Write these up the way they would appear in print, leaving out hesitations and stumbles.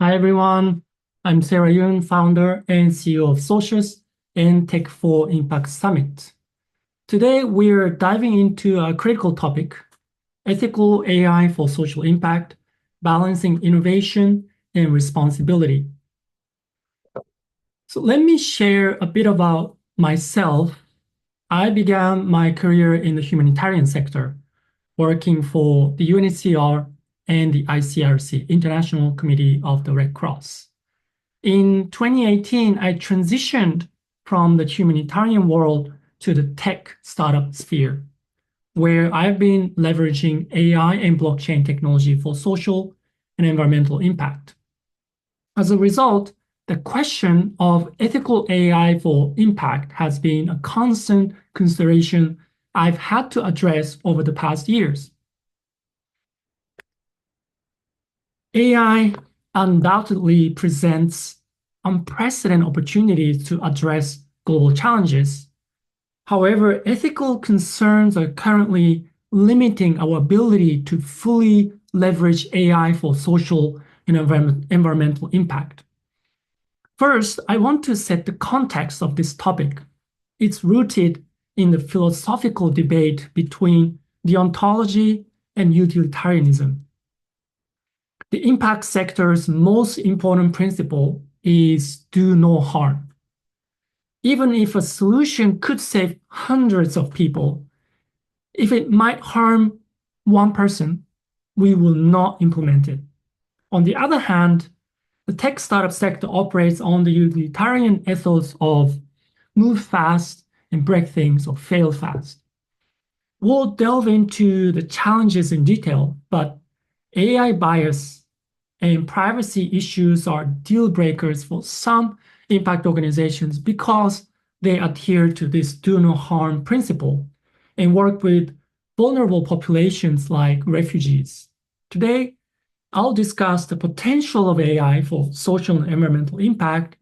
Hi everyone, I'm Seira Yun, founder and CEO of Socious and Tech for Impact Summit. Today we're diving into a critical topic, ethical AI for social impact, balancing innovation and responsibility. So let me share a bit about myself. I began my career in the humanitarian sector, working for the UNHCR and the ICRC, International Committee of the Red Cross. In 2018, I transitioned from the humanitarian world to the tech startup sphere, where I've been leveraging AI and blockchain technology for social and environmental impact. As a result, the question of ethical AI for impact has been a constant consideration I've had to address over the past years. AI undoubtedly presents unprecedented opportunities to address global challenges. However, ethical concerns are currently limiting our ability to fully leverage AI for social and environmental impact. First, I want to set the context of this topic. It's rooted in the philosophical debate between deontology and utilitarianism. The impact sector's most important principle is do no harm. Even if a solution could save hundreds of people, if it might harm one person, we will not implement it. On the other hand, the tech startup sector operates on the utilitarian ethos of move fast and break things or fail fast. We'll delve into the challenges in detail, but AI bias and privacy issues are deal breakers for some impact organizations because they adhere to this do no harm principle and work with vulnerable populations like refugees. Today, I'll discuss the potential of AI for social and environmental impact,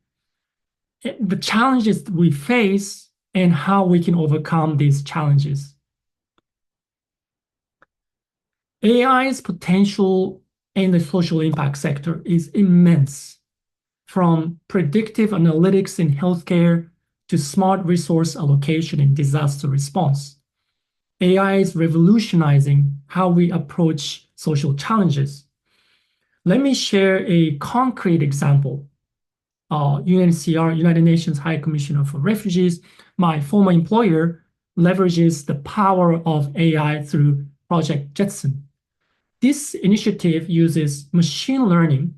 the challenges we face, and how we can overcome these challenges. AI's potential in the social impact sector is immense, from predictive analytics in healthcare to smart resource allocation and disaster response. AI is revolutionizing how we approach social challenges. Let me share a concrete example. UNHCR, United Nations High Commissioner for Refugees, my former employer, leverages the power of AI through Project Jetson. This initiative uses machine learning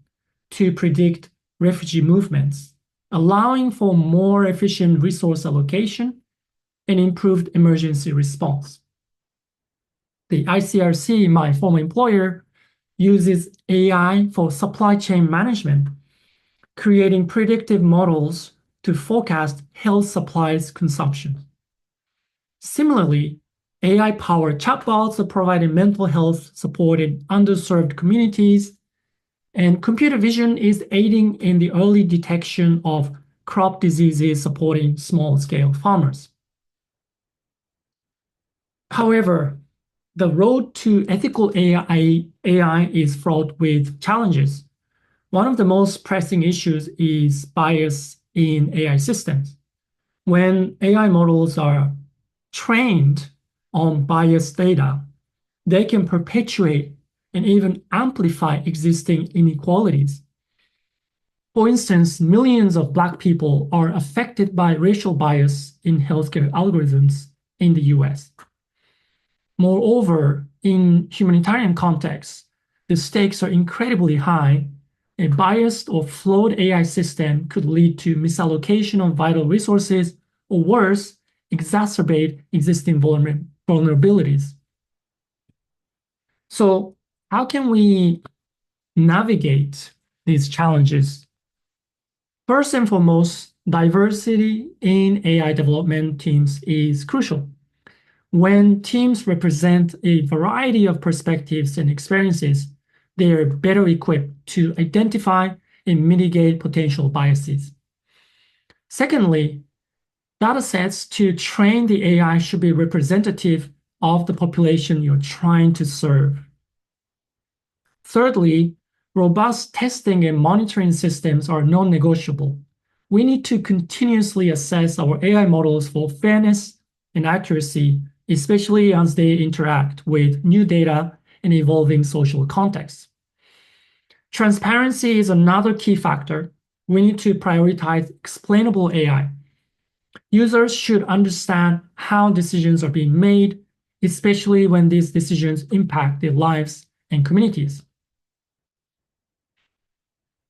to predict refugee movements, allowing for more efficient resource allocation and improved emergency response. The ICRC, my former employer, uses AI for supply chain management, creating predictive models to forecast health supplies consumption. Similarly, AI-powered chatbots are providing mental health support in underserved communities, and computer vision is aiding in the early detection of crop diseases, supporting small-scale farmers. However, the road to ethical AI is fraught with challenges. One of the most pressing issues is bias in AI systems. When AI models are trained on biased data, they can perpetuate and even amplify existing inequalities. For instance, millions of Black people are affected by racial bias in healthcare algorithms in the US. Moreover, in humanitarian contexts, the stakes are incredibly high. A biased or flawed AI system could lead to misallocation of vital resources, or worse, exacerbate existing vulnerabilities. So, how can we navigate these challenges? First and foremost, diversity in AI development teams is crucial. When teams represent a variety of perspectives and experiences, they are better equipped to identify and mitigate potential biases. Secondly, datasets to train the AI should be representative of the population you're trying to serve. Thirdly, Robust testing and monitoring systems are non-negotiable. We need to continuously assess our AI models for fairness and accuracy, especially as they interact with new data and evolving social contexts. Transparency is another key factor. We need to prioritize explainable AI. Users should understand how decisions are being made, especially when these decisions impact their lives and communities.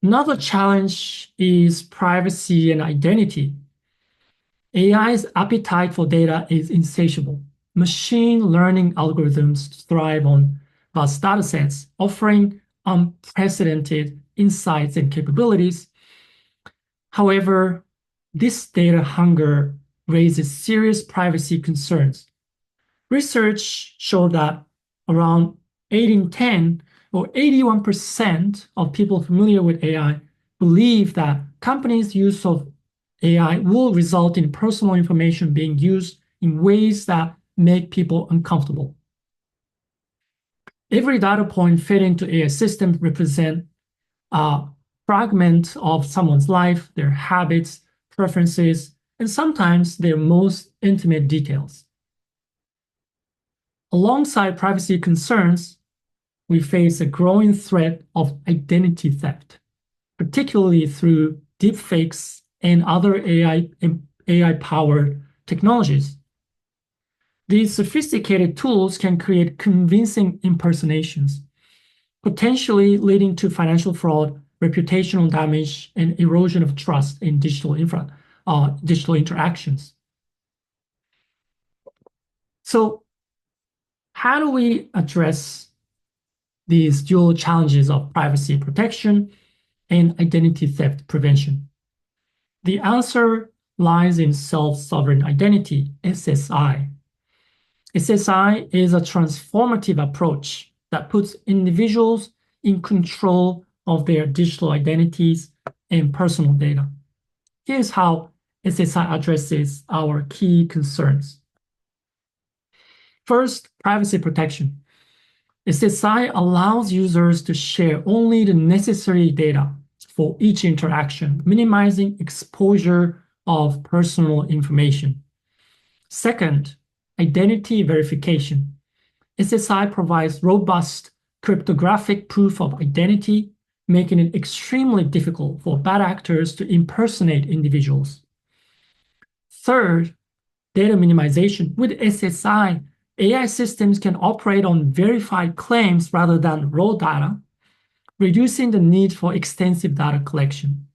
Another challenge is privacy and identity. AI's appetite for data is insatiable. Machine learning algorithms thrive on vast datasets, offering unprecedented insights and capabilities. However, this data hunger raises serious privacy concerns. Research showed that around 8 in 10 or 81% of people familiar with AI believe that companies' use of AI will result in personal information being used in ways that make people uncomfortable. Every data point fed into AI systems represents a fragment of someone's life, their habits, preferences, and sometimes their most intimate details. Alongside privacy concerns, we face a growing threat of identity theft, particularly through deepfakes and other AI-powered technologies. These sophisticated tools can create convincing impersonations, potentially leading to financial fraud, reputational damage, and erosion of trust in digital interactions. So, how do we address these dual challenges of privacy protection and identity theft prevention? The answer lies in self-sovereign identity, SSI. SSI is a transformative approach that puts individuals in control of their digital identities and personal data. Here's how SSI addresses our key concerns. First, privacy protection. SSI allows users to share only the necessary data for each interaction, minimizing exposure of personal information. Second, identity verification. SSI provides robust cryptographic proof of identity, making it extremely difficult for bad actors to impersonate individuals. Third, data minimization. With SSI, AI systems can operate on verified claims rather than raw data, reducing the need for extensive data collection.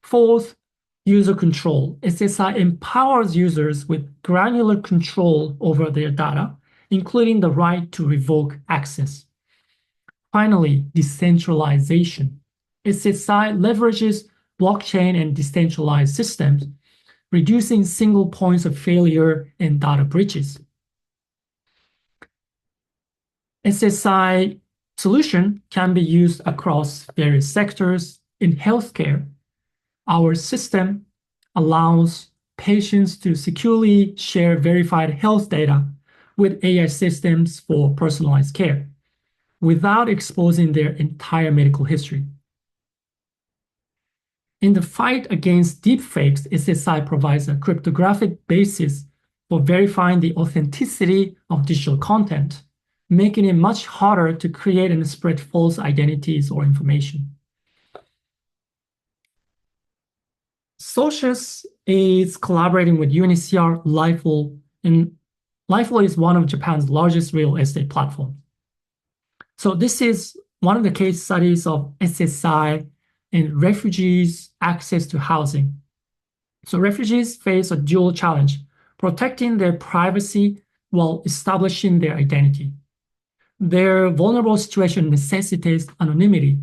Fourth, user control. SSI empowers users with granular control over their data, including the right to revoke access. Finally, decentralization. SSI leverages blockchain and decentralized systems, reducing single points of failure and data breaches. SSI solution can be used across various sectors. In healthcare, our system allows patients to securely share verified health data with AI systems for personalized care without exposing their entire medical history. In the fight against deepfakes, SSI provides a cryptographic basis for verifying the authenticity of digital content, making it much harder to create and spread false identities or information. Socious is collaborating with UNHCR, Lifeful, and Lifeful is one of Japan's largest real estate platforms. So this is one of the case studies of SSI and refugees' access to housing. So refugees face a dual challenge, protecting their privacy while establishing their identity. Their vulnerable situation necessitates anonymity,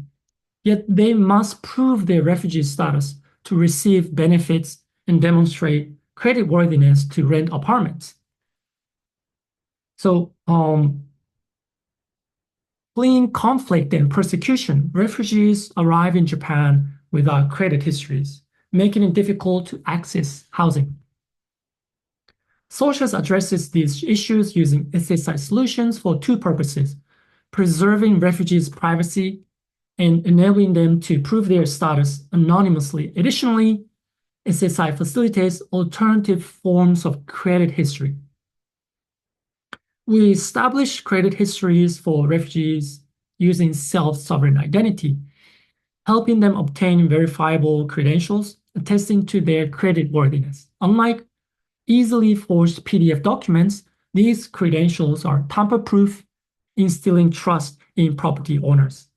yet they must prove their refugee status to receive benefits and demonstrate creditworthiness to rent apartments. So, fleeing conflict and persecution, refugees arrive in Japan without credit histories, making it difficult to access housing. Socious addresses these issues using SSI solutions for two purposes: preserving refugees' privacy and enabling them to prove their status anonymously. Additionally, SSI facilitates alternative forms of credit history. We establish credit histories for refugees using self-sovereign identity, helping them obtain verifiable credentials attesting to their creditworthiness. Unlike easily forged PDF documents, these credentials are tamper-proof, instilling trust in property owners.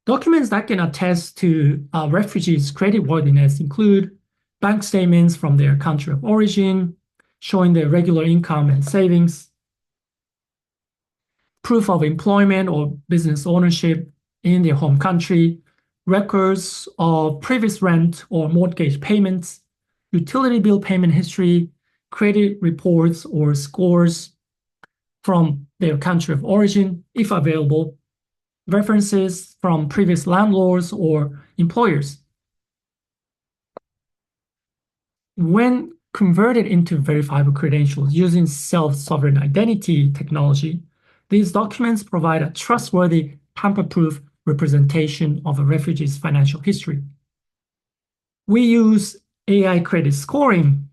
Documents that can attest to refugees' creditworthiness include bank statements from their country of origin, showing their regular income and savings, proof of employment or business ownership in their home country, records of previous rent or mortgage payments, utility bill payment history, credit reports or scores from their country of origin, if available, references from previous landlords or employers. When converted into verifiable credentials using self-sovereign identity technology, these documents provide a trustworthy, tamper-proof representation of a refugee's financial history. We use AI credit scoring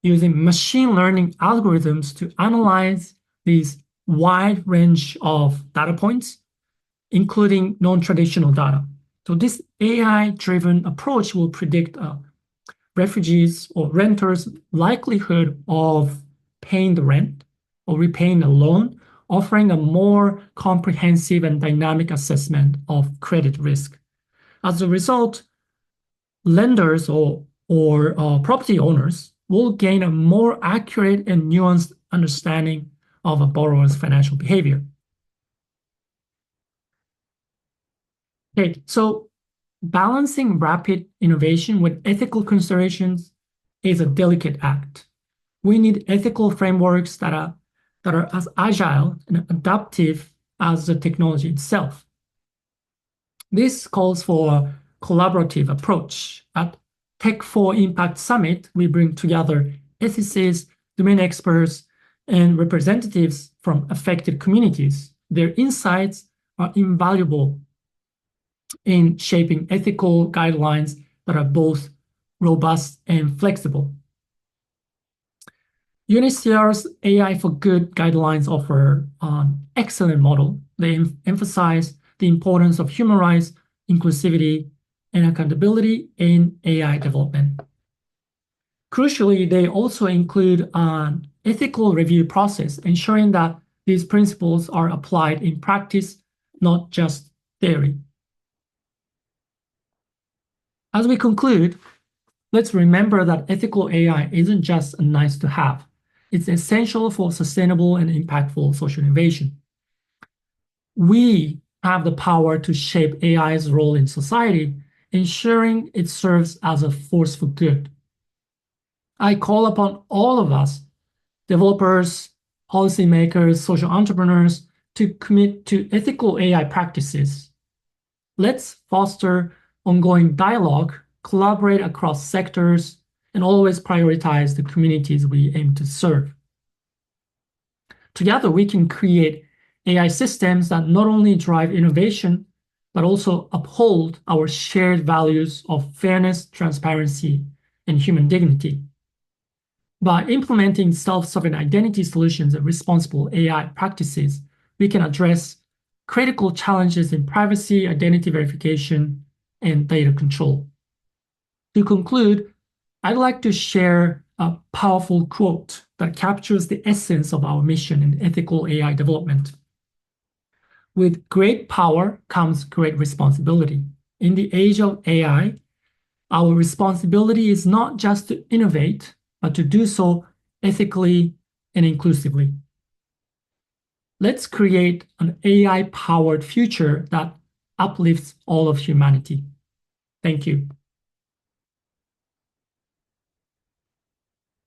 using machine learning algorithms to analyze these wide range of data points, including non-traditional data. So this AI-driven approach will predict refugees or renters' likelihood of paying the rent or repaying a loan, offering a more comprehensive and dynamic assessment of credit risk. As a result, lenders or property owners will gain a more accurate and nuanced understanding of a borrower's financial behavior. Okay, so balancing rapid innovation with ethical considerations is a delicate act. We need ethical frameworks that are as agile and adaptive as the technology itself. This calls for a collaborative approach. At Tech4Impact Summit, we bring together ethicists, domain experts, and representatives from affected communities. Their insights are invaluable in shaping ethical guidelines that are both robust and flexible. UNHCR's AI for Good guidelines offer an excellent model. They emphasize the importance of human rights, inclusivity, and accountability in AI development. Crucially, they also include an ethical review process, ensuring that these principles are applied in practice, not just theory. As we conclude, let's remember that ethical AI isn't just a nice to have. It's essential for sustainable and impactful social innovation. We have the power to shape AI's role in society, ensuring it serves as a force for good. I call upon all of us, developers, policymakers, social entrepreneurs, to commit to ethical AI practices. Let's foster ongoing dialogue, collaborate across sectors, and always prioritize the communities we aim to serve. Together, we can create AI systems that not only drive innovation, but also uphold our shared values of fairness, transparency, and human dignity. By implementing self-sovereign identity solutions and responsible AI practices, we can address critical challenges in privacy, identity verification, and data control. To conclude, I'd like to share a powerful quote that captures the essence of our mission in ethical AI development. With great power comes great responsibility. In the age of AI, our responsibility is not just to innovate, but to do so ethically and inclusively. Let's create an AI-powered future that uplifts all of humanity. Thank you.